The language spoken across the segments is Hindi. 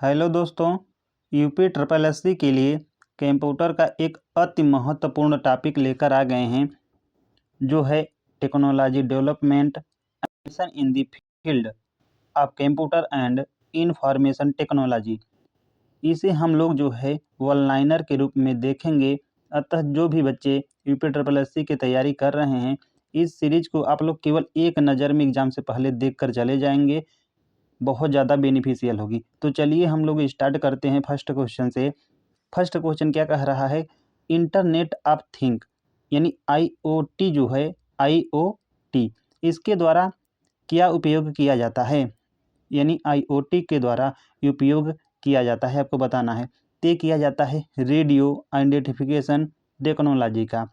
हेलो दोस्तों, यूपी ट्रिपल एससी के लिए कंप्यूटर का एक अति महत्वपूर्ण टॉपिक लेकर आ गए हैं, जो है technology development in the field of computer and information technology. इसे हम लोग जो है वन लाइनर के रूप में देखेंगे। अतः जो भी बच्चे यूपी ट्रिपल एससी की तैयारी कर रहे हैं, इस सीरीज को आप लोग केवल एक नज़र में एग्जाम से पहले देख कर चले जाएंगे, बहुत ज़्यादा बेनिफिशियल होगी। तो चलिए हम लोग स्टार्ट करते हैं फर्स्ट क्वेश्चन से। फर्स्ट क्वेश्चन क्या कह रहा है? इंटरनेट ऑफ थिंग यानी आईओटी जो है, आईओटी इसके द्वारा क्या उपयोग किया जाता है? यानी आईओटी के द्वारा उपयोग किया जाता है, आपको बताना है। ते किया जाता है रेडियो आइडेंटिफिकेशन टेक्नोलॉजी का।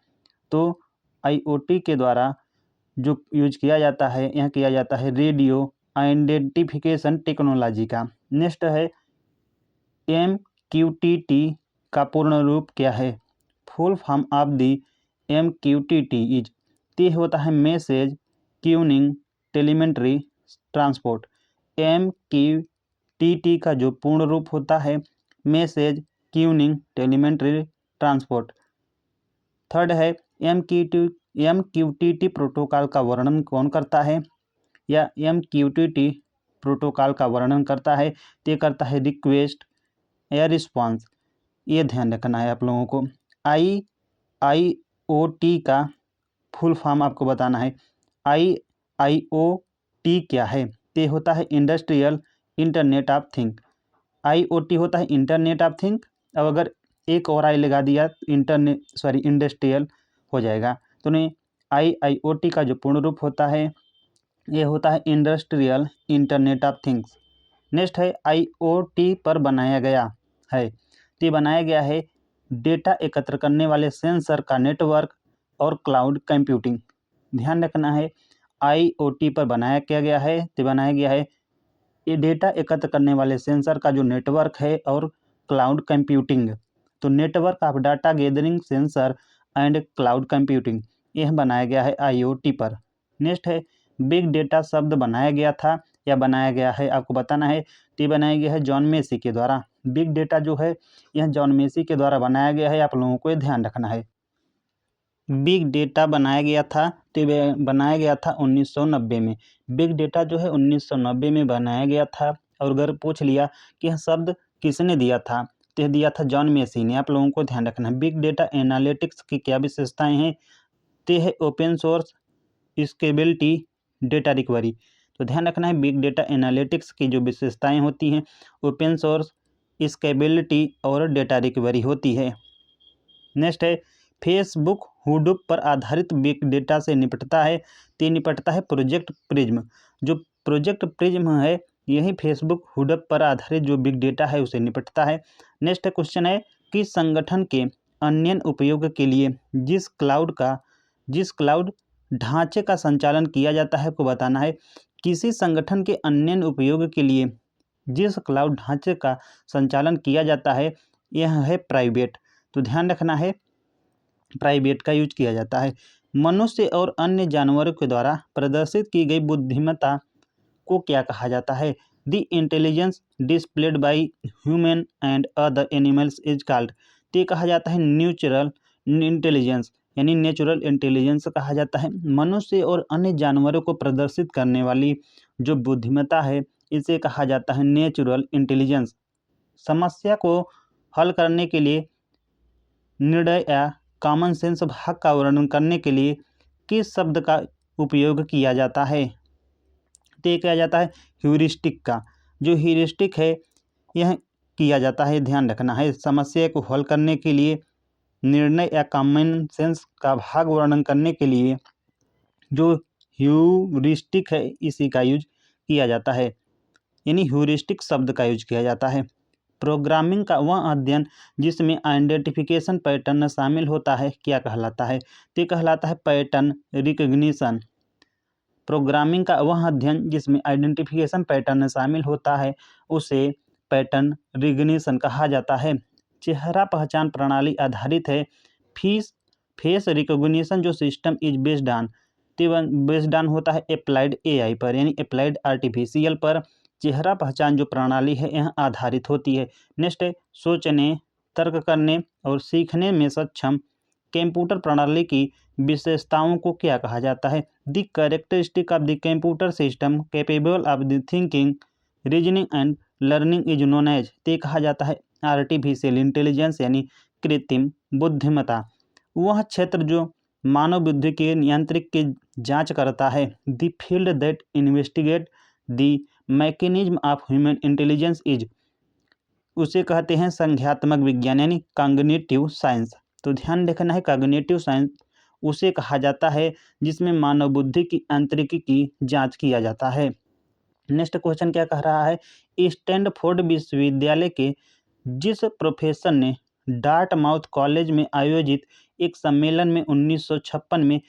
तो आईओटी के द्वारा जो यूज किया जाता है, यहाँ किया जाता है रेडियो आइडेंटिफिकेशन टेक्नोलॉजी का। नेक्स्ट है MQTT का पूर्ण रूप क्या है? Full form of the MQTT is, ते होता है message queuing telemetry transport. MQTT का जो पूर्ण रूप होता है message queuing telemetry transport. Third है MQTT प्रोटोकॉल का वर्णन कौन करता है? या MQTT प्रोटोकॉल का वर्णन करता है, ते करता है रिक्वेस्ट या रिस्पांस। ये ध्यान रखना है आप लोगों को। IIoT का फुल फॉर्म आपको बताना है। IIoT क्या है? ते होता है industrial internet of thing. IoT होता है इंटरनेट ऑफ थिंग। अब अगर एक और आई लगा दिया इंडस्ट्रियल हो जाएगा। तो नहीं, IIoT का जो पूर्ण रूप होता है ये होता है industrial internet of things. Next है IoT पर बनाया गया है, तो बनाया गया है डेटा एकत्र करने वाले सेंसर का नेटवर्क और क्लाउड कंप्यूटिंग। ध्यान रखना है, IoT पर बनाया क्या गया है? तो बनाया गया है ये डेटा एकत्र करने वाले सेंसर का जो नेटवर्क है और क्लाउड कंप्यूटिंग। तो network of data gathering sensor and cloud computing, यह बनाया गया है IoT पर। नेक्स्ट है बिग डेटा शब्द बनाया गया था या बनाया गया है, आपको बताना है। तो बनाया गया है जॉन मेसी के द्वारा। बिग डेटा जो है यह जॉन मेसी के द्वारा बनाया गया है, आप लोगों को ये ध्यान रखना है। बिग डेटा बनाया गया था, तो ये बनाया गया था 1990 में। बिग डेटा जो है 1990 में बनाया गया था। और अगर पूछ लिया कि यह शब्द किसने दिया था, तो यह दिया था जॉन मेसी ने। आप लोगों को ध्यान रखना है। बिग डेटा एनालिटिक्स की क्या विशेषताएं हैं? तो है open source, scalability, data recovery. तो ध्यान रखना है, बिग डेटा एनालिटिक्स की जो विशेषताएं होती हैं ओपन सोर्स, स्केलेबिलिटी और डेटा रिकवरी होती है। नेक्स्ट है फेसबुक हुडूप पर आधारित बिग डेटा से निपटता है, ते निपटता है प्रोजेक्ट प्रिज्म। जो प्रोजेक्ट प्रिज्म है यही फेसबुक हुडूप पर आधारित जो बिग डेटा है उसे निपटता है। नेक्स्ट क्वेश्चन है किस संगठन के अन्य उपयोग के लिए जिस क्लाउड ढांचे का संचालन किया जाता है, को बताना है। किसी संगठन के अन्य उपयोग के लिए जिस क्लाउड ढांचे का संचालन किया जाता है यह है प्राइवेट। तो ध्यान रखना है, प्राइवेट का यूज किया जाता है। मनुष्य और अन्य जानवरों के द्वारा प्रदर्शित की गई बुद्धिमत्ता को क्या कहा जाता है? The intelligence displayed by human and other animals is called, ते कहा जाता है नेचुरल इंटेलिजेंस, यानी नेचुरल इंटेलिजेंस कहा जाता है। मनुष्य और अन्य जानवरों को प्रदर्शित करने वाली जो बुद्धिमत्ता है इसे कहा जाता है नेचुरल इंटेलिजेंस। समस्या को हल करने के लिए निर्णय या कॉमन सेंस भाग का वर्णन करने के लिए किस शब्द का उपयोग किया जाता है? तो किया जाता है ह्यूरिस्टिक का। जो ह्यूरिस्टिक है यह किया जाता है, ध्यान रखना है। समस्या को हल करने के लिए निर्णय या कॉमन सेंस का भाग वर्णन करने के लिए जो ह्यूरिस्टिक है इसी का यूज किया जाता है, यानी ह्यूरिस्टिक शब्द का यूज किया जाता है। प्रोग्रामिंग का वह अध्ययन जिसमें आइडेंटिफिकेशन पैटर्न शामिल होता है क्या कहलाता है? तो कहलाता है पैटर्न रिकग्निशन। प्रोग्रामिंग का वह अध्ययन जिसमें आइडेंटिफिकेशन पैटर्न शामिल होता है उसे पैटर्न रिकग्निशन कहा जाता है। चेहरा पहचान प्रणाली आधारित है। फेस रिकग्निशन जो सिस्टम इज बेस्ड ऑन होता है अप्लाइड AI पर, यानी अप्लाइड आर्टिफिशियल पर। चेहरा पहचान जो प्रणाली है यह आधारित होती है। नेक्स्ट है सोचने, तर्क करने और सीखने में सक्षम कंप्यूटर प्रणाली की विशेषताओं को क्या कहा जाता है? The characteristic of the computer system capable of the thinking, reasoning and learning is known as, ते कहा जाता है आर्टिफिशियल इंटेलिजेंस यानी कृत्रिम बुद्धिमत्ता। वह क्षेत्र जो मानव बुद्धि के यांत्रिक की जांच करता है। The field that investigate the mechanism of human intelligence is, उसे कहते हैं संज्ञात्मक विज्ञान यानी कॉग्निटिव साइंस। तो ध्यान रखना है कॉग्निटिव साइंस उसे कहा जाता है जिसमें मानव बुद्धि की आंतरिकी की जांच किया जाता है। नेक्स्ट क्वेश्चन क्या कह रहा है? स्टैनफोर्ड विश्वविद्यालय के जिस प्रोफेसर ने डार्टमाउथ कॉलेज में आयोजित एक सम्मेलन में 1956 में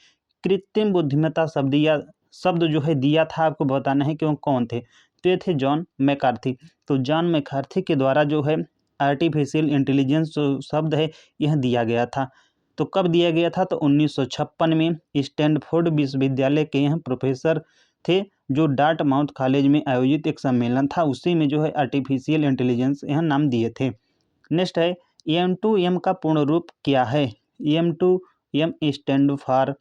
कृत्रिम बुद्धिमत्ता शब्द जो है दिया था, आपको बताना है कि वो कौन थे। तो ये थे जॉन मैकार्थी। तो जॉन मैकार्थी के द्वारा जो है आर्टिफिशियल इंटेलिजेंस जो शब्द है यह दिया गया था। तो कब दिया गया था? तो 1956 में स्टैनफोर्ड विश्वविद्यालय के यह प्रोफेसर थे जो डार्टमाउथ कॉलेज में आयोजित एक सम्मेलन था, उसी में जो है आर्टिफिशियल इंटेलिजेंस यह नाम दिए थे। नेक्स्ट है M2M का पूर्ण रूप क्या है? M2M स्टैंड फॉर,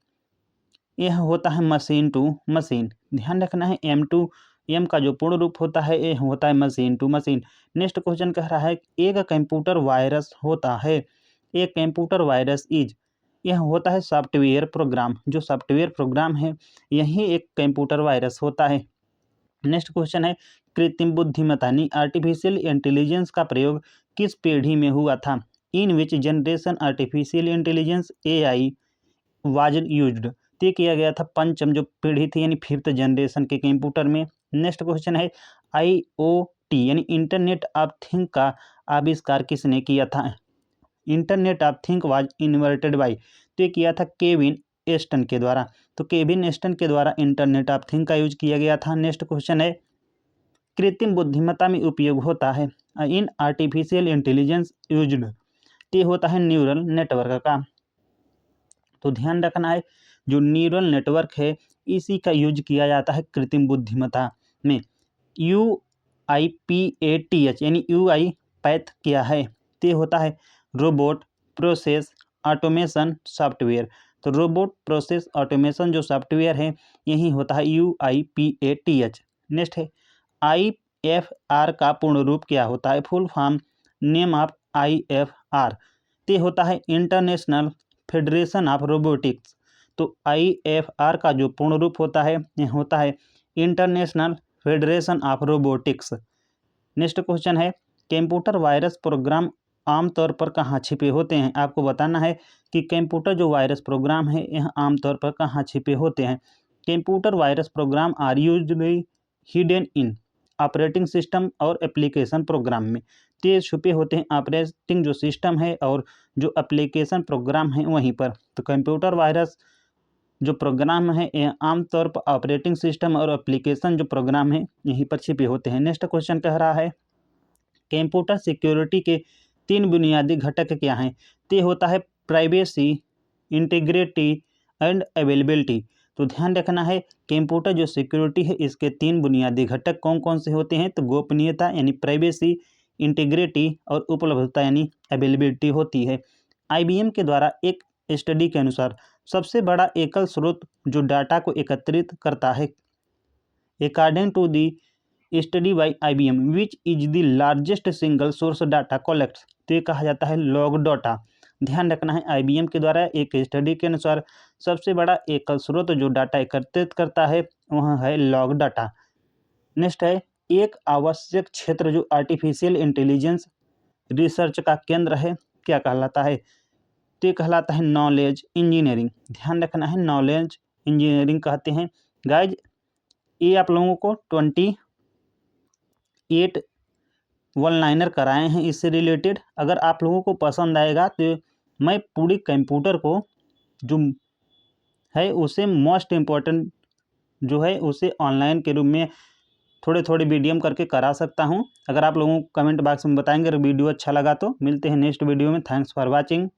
यह होता है मशीन टू मशीन। ध्यान रखना है M2M का जो पूर्ण रूप होता है यह होता है machine to machine. Next question कह रहा है एक कंप्यूटर वायरस होता है। एक कंप्यूटर वायरस इज, यह होता है सॉफ्टवेयर प्रोग्राम। जो सॉफ्टवेयर प्रोग्राम है यही एक कंप्यूटर वायरस होता है। नेक्स्ट क्वेश्चन है कृत्रिम बुद्धिमत्ता यानी आर्टिफिशियल इंटेलिजेंस का प्रयोग किस पीढ़ी में हुआ था? In which generation artificial intelligence AI was used, ये किया गया था पंचम जो पीढ़ी थी यानी 5th जनरेशन के कंप्यूटर में। नेक्स्ट क्वेश्चन है IoT यानी इंटरनेट ऑफ थिंग का आविष्कार किसने किया था? Internet of think was invented by, तो ये किया था केविन एस्टन के द्वारा। तो केविन एस्टन के द्वारा इंटरनेट ऑफ थिंक का यूज किया गया था। नेक्स्ट क्वेश्चन है कृत्रिम बुद्धिमत्ता में उपयोग होता है इन आर्टिफिशियल इंटेलिजेंस यूज्ड, तो होता है न्यूरल नेटवर्क का। तो ध्यान रखना है जो न्यूरल नेटवर्क है इसी का यूज किया जाता है कृत्रिम बुद्धिमत्ता में। UIPATH यानी UI पैथ क्या है? तो होता है रोबोट प्रोसेस ऑटोमेशन सॉफ्टवेयर। तो रोबोट प्रोसेस ऑटोमेशन जो सॉफ्टवेयर है यही होता है UIPATH। नेक्स्ट है IFR का पूर्ण रूप क्या होता है? Full form name of IFR, तो होता है इंटरनेशनल फेडरेशन ऑफ रोबोटिक्स। तो IFR का जो पूर्ण रूप होता है यह होता है international federation of robotics. Next question है कंप्यूटर वायरस प्रोग्राम आमतौर पर कहाँ छिपे होते हैं? आपको बताना है कि कंप्यूटर जो वायरस प्रोग्राम है यह आमतौर पर कहाँ छिपे होते हैं। Computer virus program are usually hidden in operating system और एप्लीकेशन प्रोग्राम में, तो छुपे होते हैं ऑपरेटिंग जो सिस्टम है और जो एप्लीकेशन प्रोग्राम है वहीं पर। तो कंप्यूटर वायरस जो प्रोग्राम है यह आमतौर पर ऑपरेटिंग सिस्टम और एप्लीकेशन जो प्रोग्राम है यहीं पर छिपे होते हैं। नेक्स्ट क्वेश्चन कह रहा है कंप्यूटर सिक्योरिटी के 3 बुनियादी घटक क्या हैं? तो होता है प्राइवेसी, इंटीग्रिटी एंड अवेलेबिलिटी। तो ध्यान रखना है कंप्यूटर जो सिक्योरिटी है इसके 3 बुनियादी घटक कौन कौन से होते हैं? तो गोपनीयता यानी प्राइवेसी, इंटीग्रिटी और उपलब्धता यानी अवेलेबिलिटी होती है। IBM के द्वारा एक स्टडी के अनुसार सबसे बड़ा एकल स्रोत जो डाटा को एकत्रित करता है according to the study by IBM which is the largest single source data collects, तो ये कहा जाता है लॉग डाटा। ध्यान रखना है IBM के द्वारा एक स्टडी के अनुसार सबसे बड़ा एकल स्रोत जो डाटा एकत्रित करता है वह है लॉग डाटा। नेक्स्ट है एक आवश्यक क्षेत्र जो आर्टिफिशियल इंटेलिजेंस रिसर्च का केंद्र है क्या कहलाता है? तो ये कहलाता है नॉलेज इंजीनियरिंग। ध्यान रखना है नॉलेज इंजीनियरिंग कहते हैं। गाइज ये आप लोगों को 28 वन लाइनर कराए हैं इससे रिलेटेड। अगर आप लोगों को पसंद आएगा तो मैं पूरी कंप्यूटर को जो है उसे मोस्ट इम्पोर्टेंट जो है उसे ऑनलाइन के रूप में थोड़े थोड़े वीडियो करके करा सकता हूं। अगर आप लोगों को कमेंट बॉक्स में बताएंगे अगर वीडियो अच्छा लगा तो। मिलते हैं नेक्स्ट वीडियो में। Thanks for watching.